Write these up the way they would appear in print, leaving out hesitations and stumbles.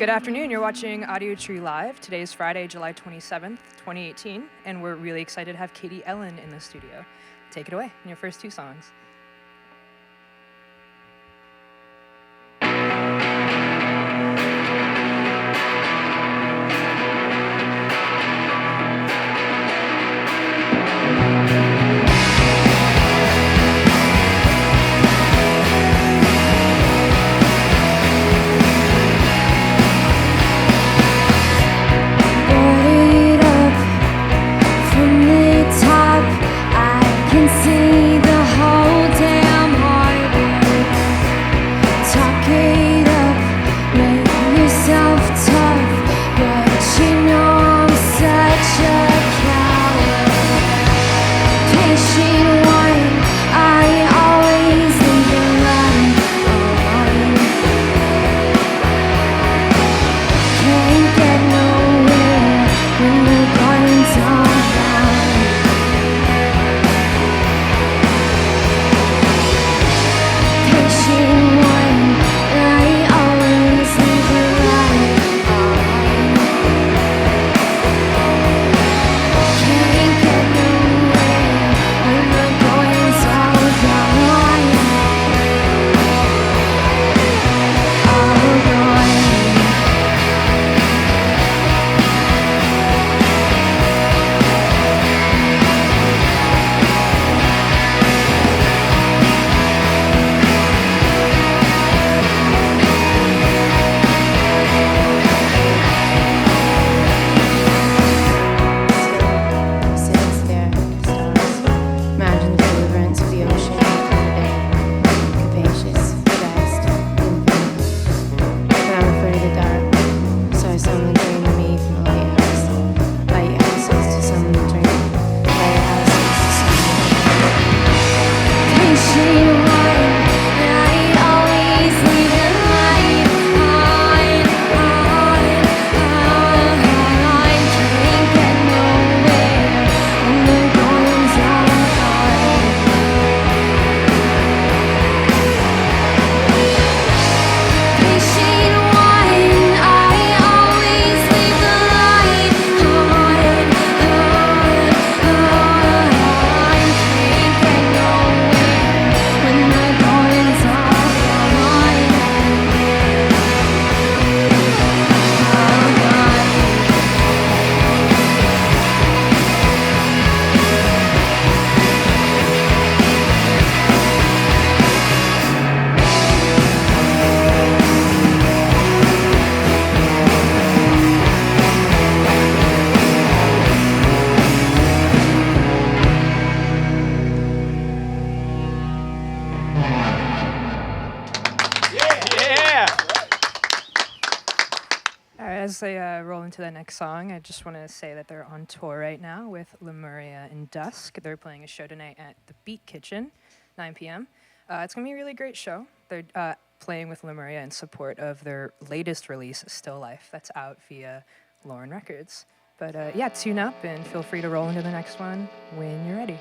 Good afternoon, you're watching Audiotree Live. Today is Friday, July 27th, 2018, and we're really excited to have Katie Ellen in the studio. Take it away in your first two songs. As they roll into the next song, I just want to say that they're on tour right now with Lemuria and Dusk. They're playing a show tonight at the Beat Kitchen, 9 p.m. It's going to be a really great show. They're playing with Lemuria in support of their latest release, Still Life, that's out via Lauren Records. But yeah, tune up and feel free to roll into the next one when you're ready.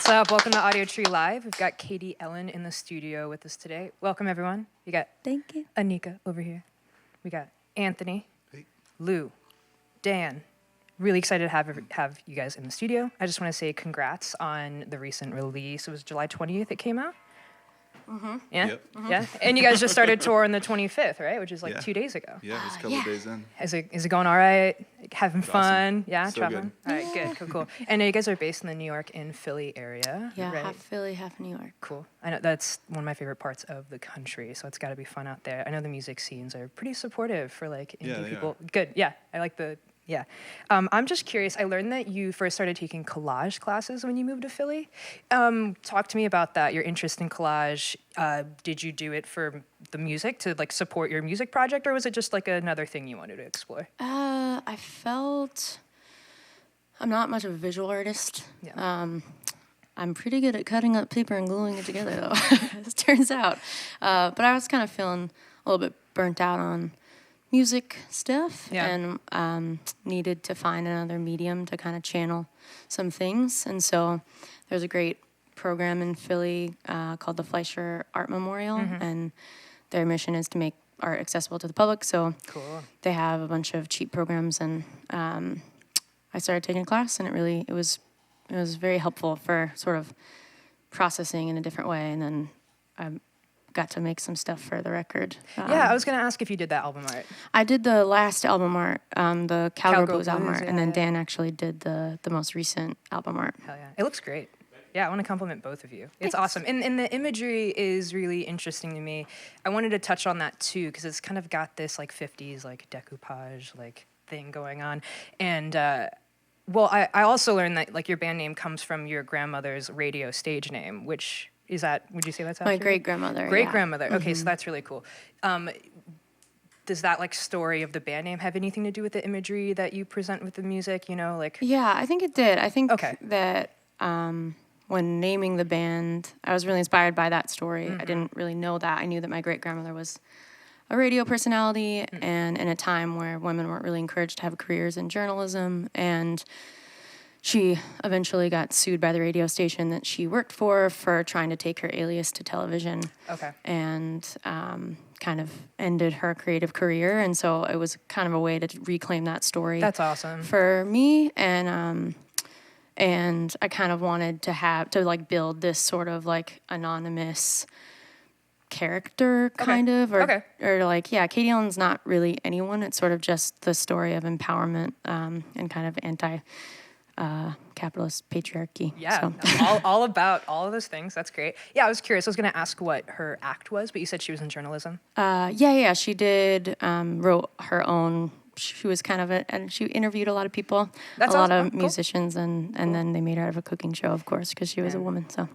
What's up? Welcome to Audiotree Live. We've got Katie Ellen in the studio with us today. Welcome, everyone. You got Thank you. Anika over here. We got Anthony, Hey. Lou, Dan. Really excited to have you guys in the studio. I just want to say congrats on the recent release. It was July 20th it came out. Mm-hmm. Yeah? Yep. Mm-hmm. Yeah? And you guys just started tour on the 25th, right? Which is like Yeah. 2 days ago. Yeah, it was a couple yeah. days in. Is it going all right? Like, having It's fun? awesome. Yeah, So traveling? good. All right, good, cool. And you guys are based in the New York and Philly area, Yeah, right? half Philly, half New York. Cool. I know that's one of my favorite parts of the country, so it's got to be fun out there. I know the music scenes are pretty supportive for like indie Yeah, they people. are. Good. Yeah, I like the. Yeah. I'm just curious. I learned that you first started taking collage classes when you moved to Philly. Talk to me about that. Your interest in collage. Did you do it for the music to like support your music project, or was it just like another thing you wanted to explore? I felt I'm not much of a visual artist. Yeah. I'm pretty good at cutting up paper and gluing it together, though, as it turns out. But I was kind of feeling a little bit burnt out on music stuff Yeah. and needed to find another medium to kind of channel some things. And so there's a great program in Philly called the Fleischer Art Memorial, and their mission is to make art accessible to the public. So Cool. they have a bunch of cheap programs, and I started taking a class, and it was very helpful for sort of processing in a different way. And then I got to make some stuff for the record. Yeah, I was gonna ask if you did that album art. I did the last album art, the Cowgirl Blues album Blues, art, and then yeah. Dan actually did the most recent album art. Hell yeah. It looks great. Yeah, I want to compliment both of you. It's Thanks. awesome. And the imagery is really interesting to me. I wanted to touch on that too, because it's kind of got this like 50s like decoupage like thing going on. And well, I also learned that like your band name comes from your grandmother's radio stage name, which is that, would you say that's My accurate? great-grandmother. Great yeah. grandmother. Okay, so that's really cool. Does that like story of the band name have anything to do with the imagery that you present with the music? You know, like Yeah, I think it did. I think Okay. that when naming the band, I was really inspired by that story. I didn't really know that. I knew that my great-grandmother was a radio personality, and in a time where women weren't really encouraged to have careers in journalism, and she eventually got sued by the radio station that she worked for trying to take her alias to television. Okay. And kind of ended her creative career. And so it was kind of a way to reclaim that story. That's awesome. For me. And I kind of wanted to like build this sort of like anonymous character kind of, or like, yeah, Katie Ellen's not really anyone. It's sort of just the story of empowerment and kind of capitalist patriarchy. Yeah, So. all about all of those things. That's great. Yeah, I was curious. I was going to ask what her act was, but you said she was in journalism. Yeah, she did, wrote her own, she was kind of and she interviewed a lot of people, That's a lot awesome. of Cool. musicians, and then they made her out of a cooking show, of course, because she was a woman. So,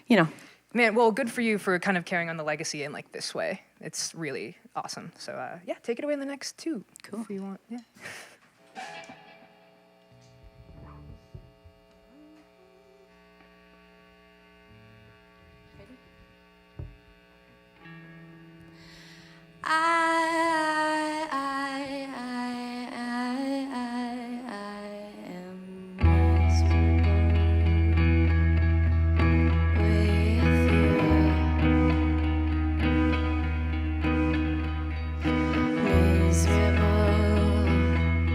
you know. Man, well, good for you for kind of carrying on the legacy in like this way. It's really awesome. So yeah, take it away in the next two. Cool. If you want, yeah. I am miserable with you. Miserable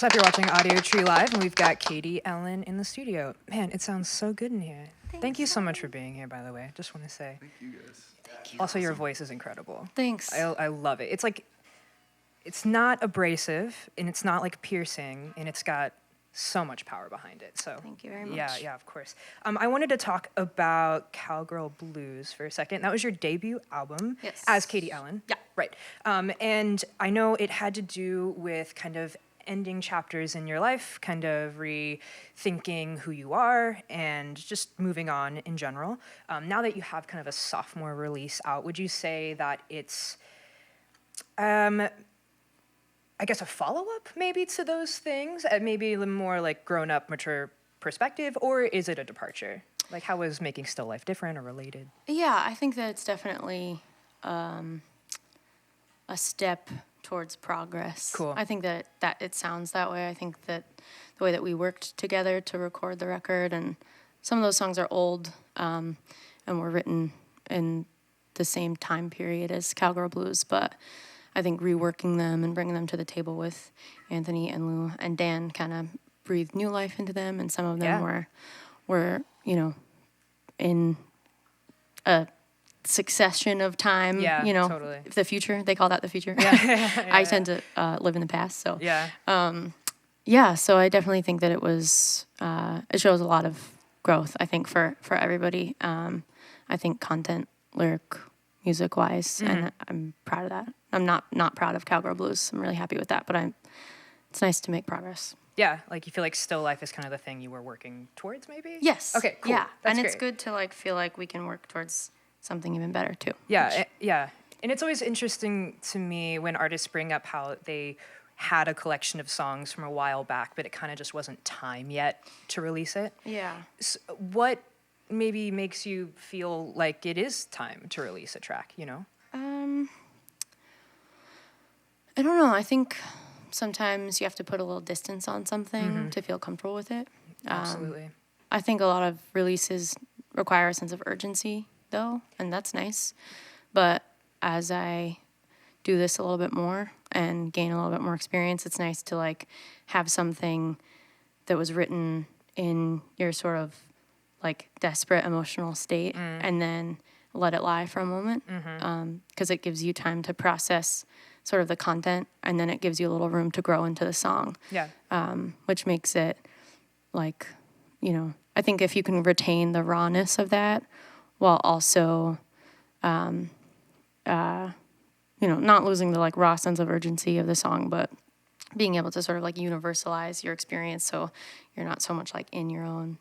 What's up? You're watching Audiotree Live, and we've got Katie Ellen in the studio. Man, it sounds so good in here. Thank you so much for being here, by the way. Just want to say. Thank you, guys. Thank you. Also, your voice is incredible. Thanks. I love it. It's like, it's not abrasive, and it's not like piercing, and it's got so much power behind it. So Thank you very much. Yeah, of course. I wanted to talk about Cowgirl Blues for a second. That was your debut album Yes. as Katie Ellen. Yeah. Right. And I know it had to do with kind of ending chapters in your life, kind of rethinking who you are, and just moving on in general. Now that you have kind of a sophomore release out, would you say that it's, I guess, a follow-up maybe to those things, maybe a more like grown-up, mature perspective, or is it a departure? Like, how is making Still Life different or related? Yeah, I think that it's definitely a step towards progress. Cool. I think that it sounds that way. I think that the way that we worked together to record the record, and some of those songs are old and were written in the same time period as Cowgirl Blues, but I think reworking them and bringing them to the table with Anthony and Lou and Dan kind of breathed new life into them, and some of them were in a succession of time, totally. The future, they call that the future. I tend to live in the past, so so I definitely think that it was it shows a lot of growth, I think, for everybody. I think content, lyric, music wise, and I'm proud of that. I'm not proud of Cowgirl Blues. I'm really happy with that, but it's nice to make progress. Yeah, like you feel like Still Life is kind of the thing you were working towards, maybe? Yes. Okay, cool. Yeah, That's and it's great. good to like feel like we can work towards something even better too. Yeah, yeah. And it's always interesting to me when artists bring up how they had a collection of songs from a while back, but it kind of just wasn't time yet to release it. Yeah. So what maybe makes you feel like it is time to release a track, you know? I don't know. I think sometimes you have to put a little distance on something to feel comfortable with it. Absolutely. I think a lot of releases require a sense of urgency, though, and that's nice. But as I do this a little bit more and gain a little bit more experience, it's nice to like have something that was written in your sort of like desperate emotional state and then let it lie for a moment, because it gives you time to process sort of the content, and then it gives you a little room to grow into the song. Yeah. Which makes it like, I think if you can retain the rawness of that while also, not losing the like raw sense of urgency of the song, but being able to sort of like universalize your experience so you're not so much like in your own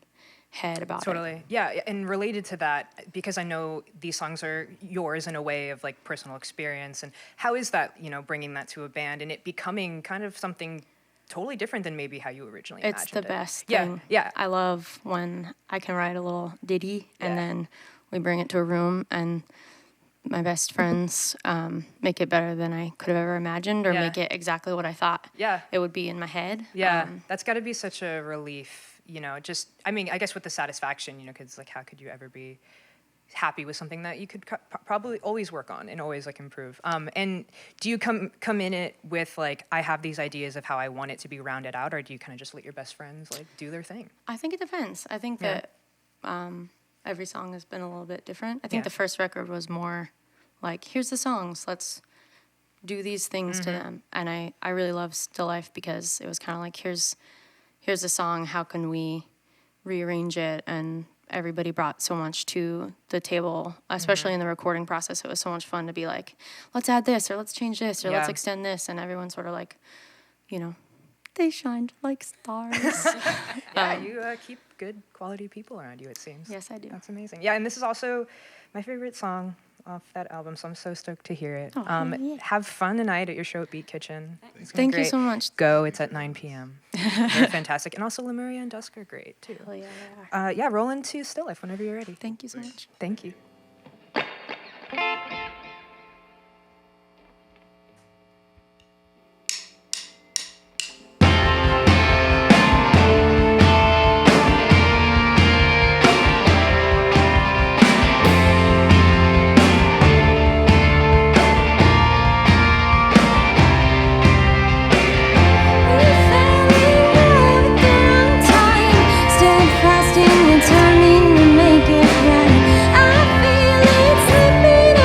head about it. Totally. Yeah, and related to that, because I know these songs are yours in a way of like personal experience, and how is that, bringing that to a band and it becoming kind of something totally different than maybe how you originally imagined it? It's the best Yeah, thing. yeah. I love when I can write a little ditty and then we bring it to a room and my best friends make it better than I could have ever imagined, or make it exactly what I thought it would be in my head. Yeah, that's got to be such a relief, you know, just, I mean, I guess with the satisfaction, you know, because, like, how could you ever be happy with something that you could probably always work on and always, like, improve? And do you come in it with, like, I have these ideas of how I want it to be rounded out, or do you kind of just let your best friends, like, do their thing? I think it depends. I think that every song has been a little bit different. I think the first record was more like, here's the songs, let's do these things to them. And I really love Still Life because it was kind of like, here's a song, how can we rearrange it? And everybody brought so much to the table, especially in the recording process. It was so much fun to be like, let's add this, or let's change this, or let's extend this. And everyone sort of like, you know, they shined like stars. You keep good quality people around you, it seems. Yes, I do. That's amazing. Yeah, and this is also my favorite song off that album, so I'm so stoked to hear it. Have fun tonight at your show at Beat Kitchen. Thank you so much. Go, it's at 9 p.m. They're fantastic. And also Lemuria and Dusk are great, too. Oh, yeah, they are. Roll into Still Life whenever you're ready. Thank you so much. Thank you. Turning to make it right. I feel it slipping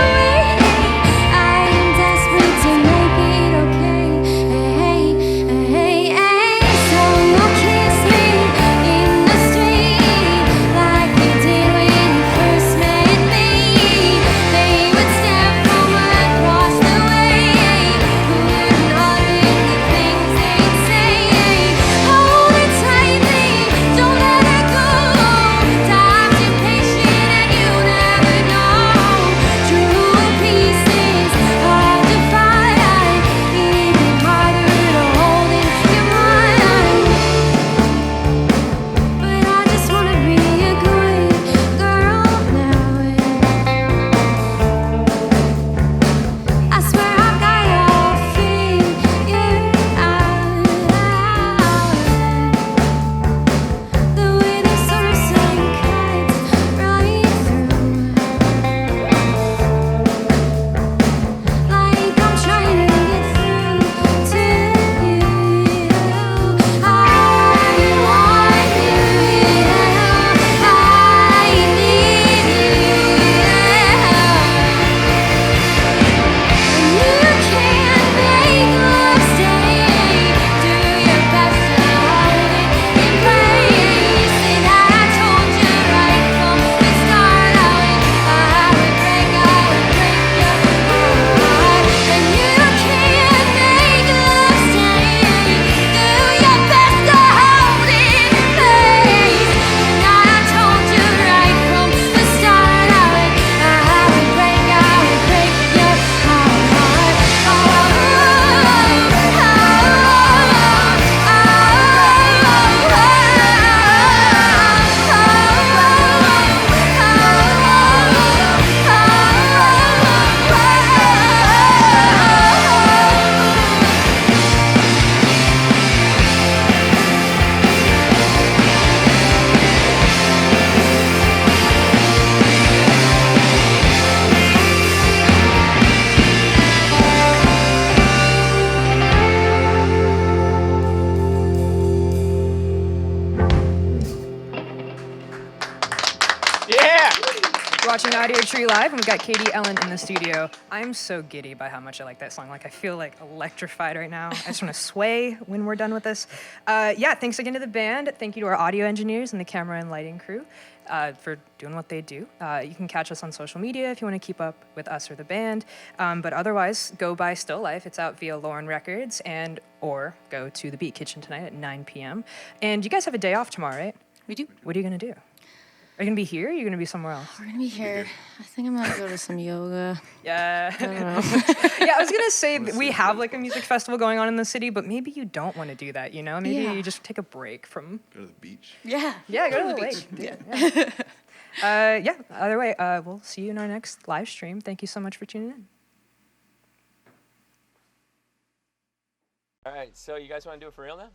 watching Audiotree live, and we've got Katie Ellen in the studio. I'm so giddy by how much I like that song. Like, I feel like electrified right now. I just want to sway when we're done with this. Thanks again to the band. Thank you to our audio engineers and the camera and lighting crew for doing what they do. You can catch us on social media if you want to keep up with us or the band. But otherwise, go buy Still Life. It's out via Lauren Records, or go to the Beat Kitchen tonight at 9 p.m. And you guys have a day off tomorrow, right? We do. What are you going to do? Are you going to be here or are you going to be somewhere else? We're going to be here. I think I'm going to go to some yoga. Yeah. I don't know. Yeah, I was going to say we have like a music festival going on in the city, but maybe you don't want to do that, you know? Maybe you just take a break from... Go to the beach. Yeah. Yeah, go to the lake. Yeah. Yeah, either way, we'll see you in our next live stream. Thank you so much for tuning in. All right, so you guys want to do it for real now?